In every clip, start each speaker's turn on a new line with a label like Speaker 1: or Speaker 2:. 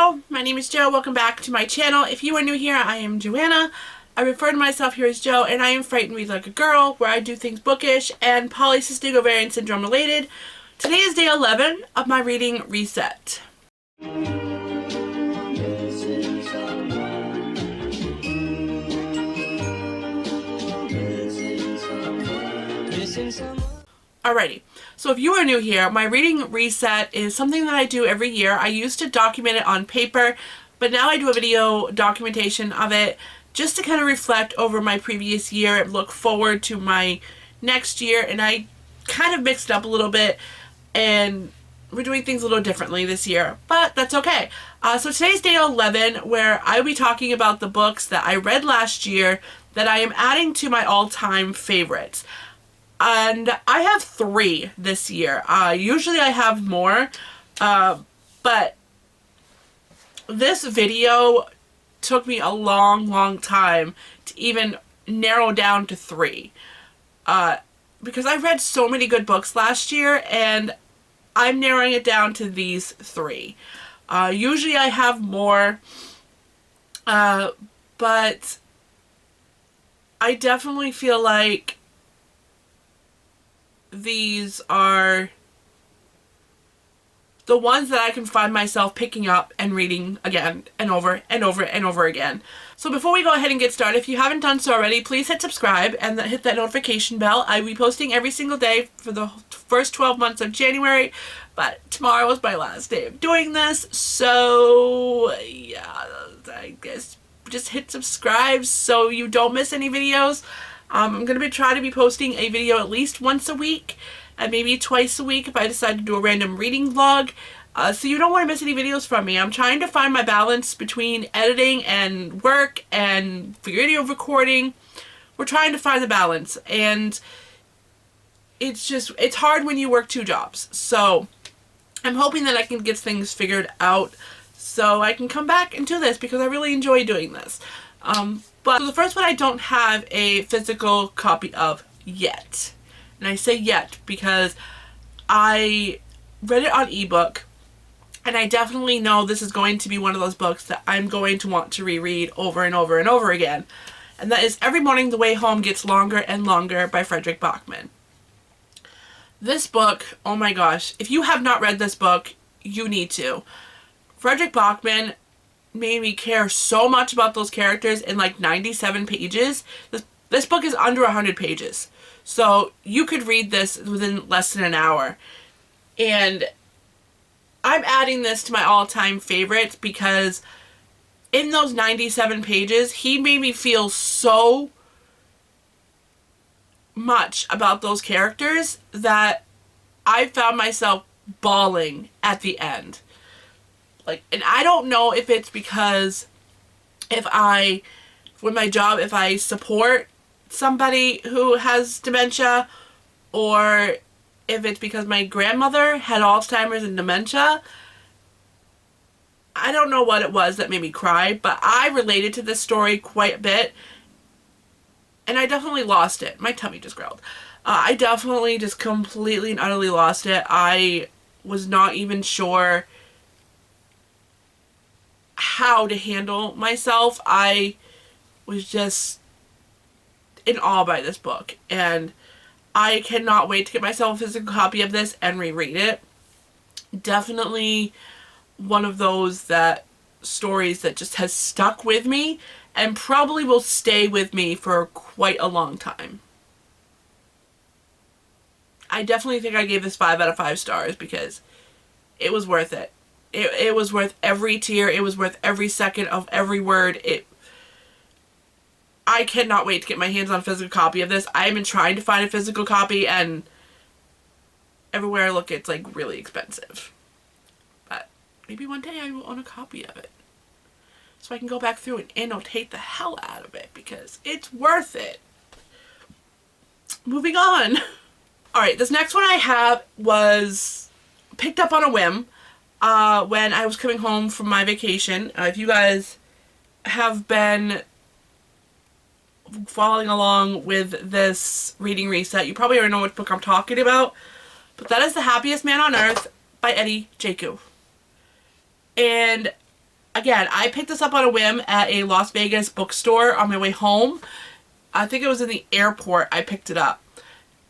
Speaker 1: Hello, my name is Jo. Welcome back to my channel. If you are new here, I am Joanna. I refer to myself here as Jo, and I am Fright and Read Like a Girl, where I do things bookish and polycystic ovarian syndrome related. Today is day 11 of my reading reset. Alrighty, so if you are new here, my reading reset is something that I do every year. I used to document it on paper, but now I do a video documentation of it just to kind of reflect over my previous year and look forward to my next year. And I kind of mixed it up a little bit, and we're doing things a little differently this year, but that's okay. So today's day 11, where I will be talking about the books that I read last year that I am adding to my all-time favorites. And I have 3 this year. Usually I have more, but this video took me a long time to even narrow down to 3. Because I read so many good books last year, and I'm narrowing it down to these 3. Usually I have more, but I definitely feel like these are the ones that I can find myself picking up and reading again and over and over and over again. So before we go ahead and get started, if you haven't done so already, please hit subscribe and hit that notification bell. I will be posting every single day for the first 12 months of January, but tomorrow is my last day of doing this, so yeah, I guess just hit subscribe so you don't miss any videos. I'm going to be trying to be posting a video at least once a week, and maybe twice a week if I decide to do a random reading vlog. So you don't want to miss any videos from me. I'm trying to find my balance between editing and work and video recording. We're trying to find the balance, and it's hard when you work 2 jobs. So I'm hoping that I can get things figured out so I can come back and do this, because I really enjoy doing this. But the first one I don't have a physical copy of yet. And I say yet because I read it on ebook, and I definitely know this is going to be one of those books that I'm going to want to reread over and over and over again. And that is Every Morning the Way Home Gets Longer and Longer by Frederick Bachman. This book, oh my gosh, if you have not read this book, you need to. Frederick Bachman made me care so much about those characters in like 97 pages. This book is under 100 pages. So you could read this within less than an hour. And I'm adding this to my all-time favorites because in those 97 pages, he made me feel so much about those characters that I found myself bawling at the end. And I don't know if it's because with my job, if I support somebody who has dementia, or if it's because my grandmother had Alzheimer's and dementia. I don't know what it was that made me cry, but I related to this story quite a bit, and I definitely lost it. My tummy just growled. I definitely just completely and utterly lost it. I was not even sure how to handle myself. I was just in awe by this book, and I cannot wait to get myself a physical copy of this and reread it. Definitely one of those stories that just has stuck with me and probably will stay with me for quite a long time. I definitely think I gave this 5 out of 5 stars because it was worth it. It was worth every tear. It was worth every second of every word. I cannot wait to get my hands on a physical copy of this. I've been trying to find a physical copy, and everywhere I look, it's like really expensive. But maybe one day I will own a copy of it, so I can go back through and annotate the hell out of it because it's worth it. Moving on. Alright, this next one I have was picked up on a whim. When I was coming home from my vacation. If you guys have been following along with this reading reset, you probably already know which book I'm talking about, but that is The Happiest Man on Earth by Eddie Jaku. And again, I picked this up on a whim at a Las Vegas bookstore on my way home. I think it was in the airport I picked it up.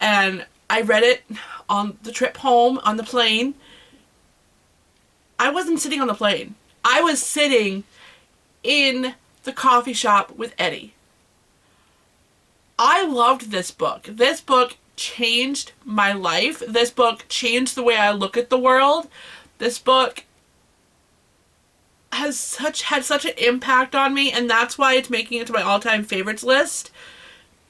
Speaker 1: And I read it on the trip home on the plane. I wasn't sitting on the plane. I was sitting in the coffee shop with Eddie. I loved this book. This book changed my life. This book changed the way I look at the world. This book had such an impact on me, and that's why it's making it to my all-time favorites list.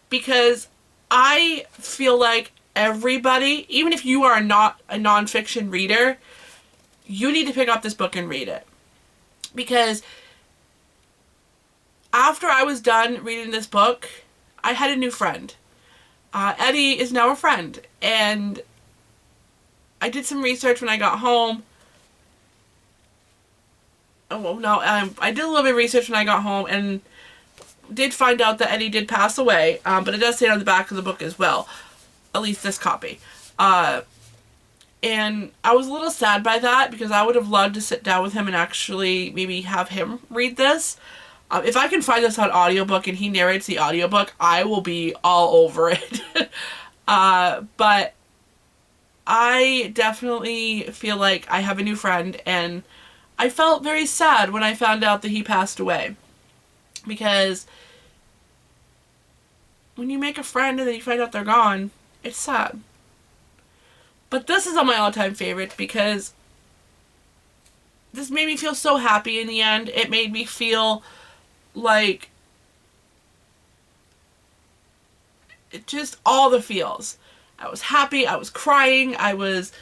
Speaker 1: Because I feel like everybody, even if you are not a nonfiction reader, you need to pick up this book and read it. Because after I was done reading this book, I had a new friend. Eddie is now a friend, and I did some research when I got home. Oh, no, I did a little bit of research when I got home, and did find out that Eddie did pass away, but it does say it on the back of the book as well, at least this copy. And I was a little sad by that, because I would have loved to sit down with him and actually maybe have him read this. If I can find this on audiobook and he narrates the audiobook, I will be all over it. But I definitely feel like I have a new friend, and I felt very sad when I found out that he passed away. Because when you make a friend and then you find out they're gone, it's sad. But this is on my all-time favorite because this made me feel so happy in the end. It made me feel like it just all the feels. I was happy, I was crying, I was,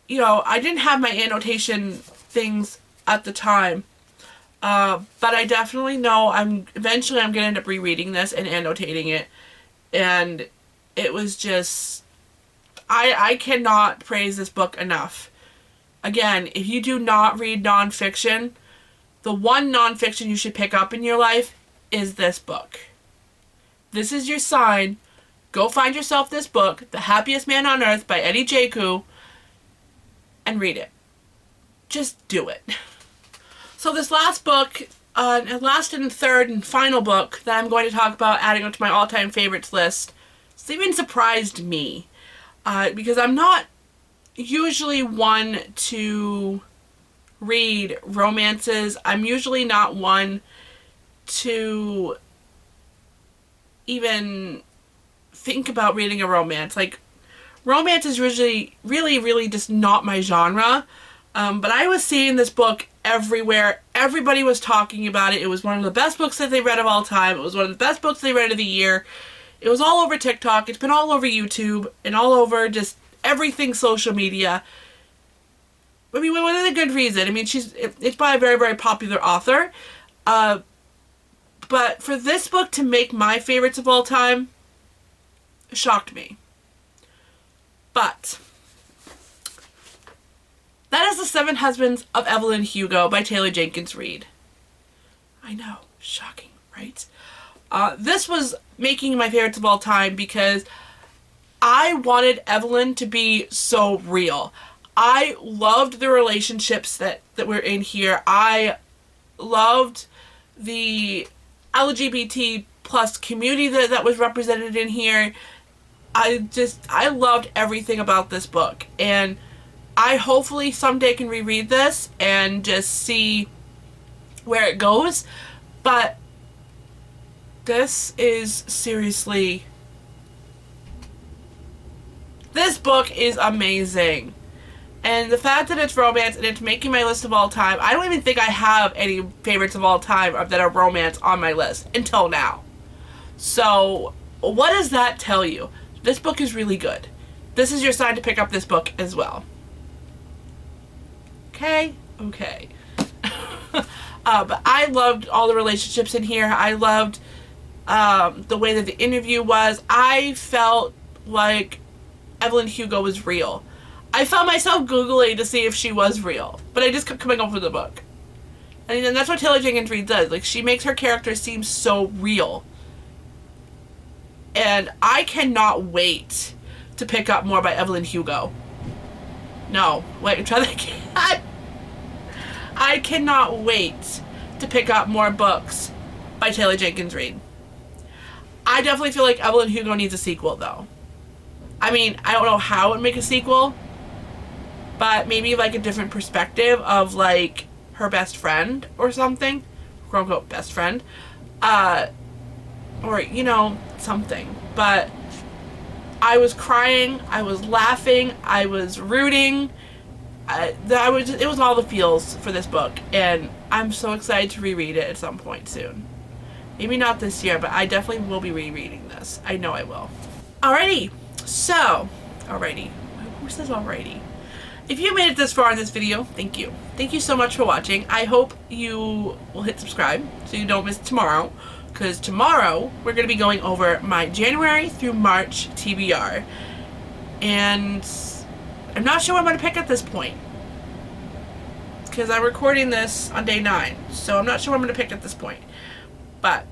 Speaker 1: I didn't have my annotation things at the time. But I definitely know eventually I'm going to end up rereading this and annotating it. And it was just, I cannot praise this book enough. Again, if you do not read nonfiction, the one nonfiction you should pick up in your life is this book. This is your sign. Go find yourself this book, The Happiest Man on Earth by Eddie Jaku, and read it. Just do it. So this last book, last and third and final book that I'm going to talk about adding up to my all-time favorites list, it's even surprised me. Because I'm not usually one to read romances. I'm usually not one to even think about reading a romance. Like, romance is usually really just not my genre. But I was seeing this book everywhere. Everybody was talking about it. It was one of the best books that they read of all time. It was one of the best books they read of the year. It was all over TikTok. It's been all over YouTube and all over just everything social media. I mean, with a good reason. I mean, it's by a very popular author. But for this book to make my favorites of all time, shocked me. But that is The Seven Husbands of Evelyn Hugo by Taylor Jenkins Reid. I know, shocking, right? This was making my favorites of all time because I wanted Evelyn to be so real. I loved the relationships that were in here. I loved the LGBT plus community that was represented in here. I loved everything about this book. And I hopefully someday can reread this and just see where it goes. But this is seriously... This book is amazing. And the fact that it's romance and it's making my list of all time, I don't even think I have any favorites of all time that are romance on my list until now. So, what does that tell you? This book is really good. This is your sign to pick up this book as well. Okay? Okay. But I loved all the relationships in here. I loved the way that the interview was. I felt like Evelyn Hugo was real. I found myself Googling to see if she was real, but I just kept coming up with the book. And that's what Taylor Jenkins Reid does. Like, she makes her character seem so real. And I cannot wait to pick up more by Evelyn Hugo. No, wait, try that again. I I cannot wait to pick up more books by Taylor Jenkins Reid. I definitely feel like Evelyn Hugo needs a sequel, though. I mean, I don't know how it would make a sequel, but maybe like a different perspective of like her best friend or something, quote unquote best friend, or you know, something. But I was crying, I was laughing, I was rooting. It was all the feels for this book, and I'm so excited to reread it at some point soon. Maybe not this year, but I definitely will be rereading this. I know I will. Alrighty, so, alrighty. Who says alrighty? If you made it this far in this video, thank you. Thank you so much for watching. I hope you will hit subscribe so you don't miss tomorrow, because tomorrow we're going to be going over my January through March TBR. And I'm not sure what I'm going to pick at this point, because I'm recording this on day 9, so I'm not sure what I'm going to pick at this point. But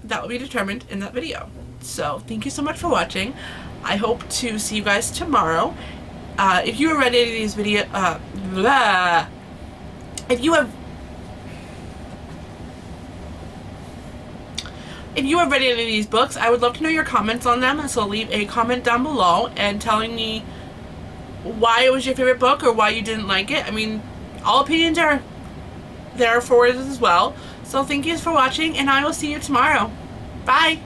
Speaker 1: that will be determined in that video. So thank you so much for watching. I hope to see you guys tomorrow. If you have read any of these videos, if you have read any of these books, I would love to know your comments on them. So leave a comment down below and telling me why it was your favorite book or why you didn't like it. I mean, all opinions are there for it as well. So thank you for watching, and I will see you tomorrow. Bye!